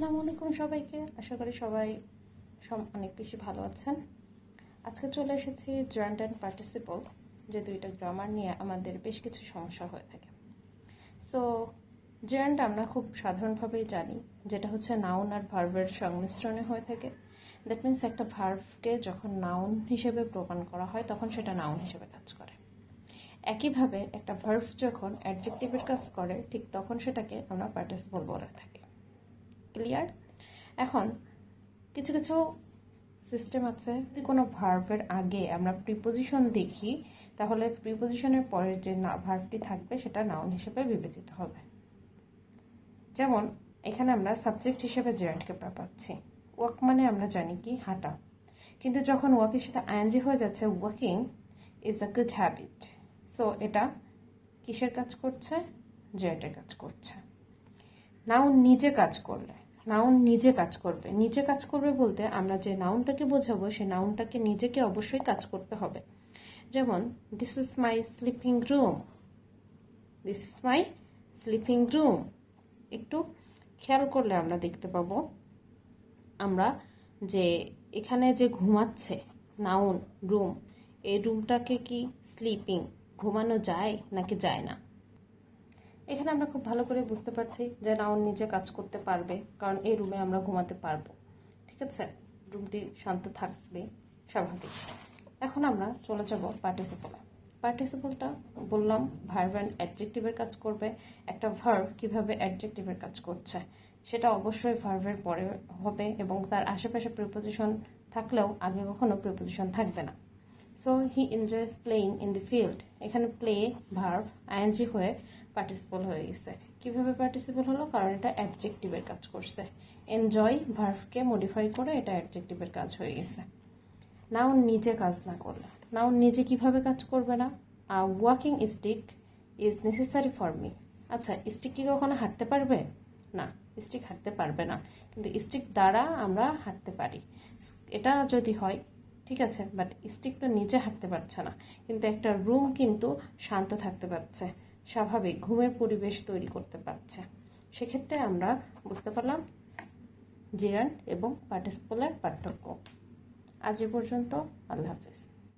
আসসালামু আলাইকুম সবাইকে। আশা করি সবাই অনেক বেশি ভালো আছেন। আজকে চলে এসেছি জার্ন্ড অ্যান্ড পার্টিসিপল, যে দুইটা গ্রামার নিয়ে আমাদের বেশ কিছু সমস্যা হয়ে থাকে। সো জার্ন্ড আমরা খুব সাধারণভাবেই জানি, যেটা হচ্ছে নাউন আর ভার্বের সংমিশ্রণে হয়ে থাকে। দ্যাট মিনস একটা ভার্বকে যখন নাউন হিসেবে প্রমাণ করা হয় তখন সেটা নাউন হিসেবে কাজ করে। একইভাবে একটা ভার্ব যখন অ্যাডজেক্টিভের কাজ করে ঠিক তখন সেটাকে আমরা পার্টিসিপল বলে থাকি। ক্লিয়ার? এখন কিছু কিছু সিস্টেম আছে, যদি কোনো ভার্বের আগে আমরা প্রিপোজিশন দেখি তাহলে প্রিপোজিশনের পরে যে ভার্বটি থাকবে সেটা নাউন হিসেবে বিবেচিত হবে। যেমন এখানে আমরা সাবজেক্ট হিসেবে জেরান্ডকে পাচ্ছি। ওয়াক মানে আমরা জানি কি হাঁটা, কিন্তু যখন ওয়াকের সাথে আইএনজি হয়ে যাচ্ছে, walking is a good habit. So এটা কিসের কাজ করছে? জেরান্ডের কাজ করছে। নাউন নিজে কাজ করলে, নাউন নিজে কাজ করবে। নিজে কাজ করবে বলতে আমরা যে নাউনটাকে বোঝাবো সেই নাউনটাকে নিজেকে অবশ্যই কাজ করতে হবে। যেমন this is my sleeping room, this is my sleeping room. একটু খেয়াল করলে আমরা দেখতে পাবো আমরা যে এখানে যে ঘুমাচ্ছে নাউন রুম, এই রুমটাকে কি স্লিপিং ঘুমানো যায় নাকি যায় না? এখানে আমরা খুব ভালো করে বুঝতে পারছি যে নাউন নিজে কাজ করতে পারবে, কারণ এই রুমে আমরা ঘুমাতে পারবো। ঠিক আছে, রুমটি শান্ত থাকবে, স্বাভাবিক। এখন আমরা চলে যাব পার্টিসিপলে। পার্টিসিপলটা বললাম ভার্ব অ্যান্ড অ্যাডজেক্টিভের কাজ করবে। একটা ভার্ব কিভাবে অ্যাডজেক্টিভের কাজ করছে সেটা অবশ্যই ভার্বের পরে হবে, এবং তার আশেপাশে প্রিপোজিশন থাকলেও আগে কখনো প্রিপোজিশন থাকবে না। So he enjoys playing in the field, এখানে প্লে ভার্ব আইএনজি হয়ে পার্টিসিপল হয়ে গেছে। কিভাবে পার্টিসিপল হলো? কারণ এটা অ্যাডজেক্টিভের কাজ করছে। এনজয় ভার্বকে মডিফাই করে এটা অ্যাডজেক্টিভের কাজ হয়ে গেছে। নাউন নিজে কাজ না করলে, নাউন নিজে কিভাবে কাজ করবে না? Walking stick is necessary for me. আচ্ছা, স্টিক কি কখনো হাঁটতে পারবে? না, স্টিক হাঁটতে পারবে না, কিন্তু স্টিক দ্বারা আমরা হাঁটতে পারি। এটা যদি হয় ঠিক আছে, বাট স্টিক তো নিজে হাঁটতে পারছে না, কিন্তু একটা রুম কিন্তু শান্ত থাকতে পারছে, স্বাভাবিক ঘুমের পরিবেশ তৈরি করতে পারছে। সেক্ষেত্রে আমরা বুঝতে পারলাম জেরান্ড এবং পার্টিসিপলের পার্থক্য। আজ এ পর্যন্ত, আল্লাহ হাফেজ।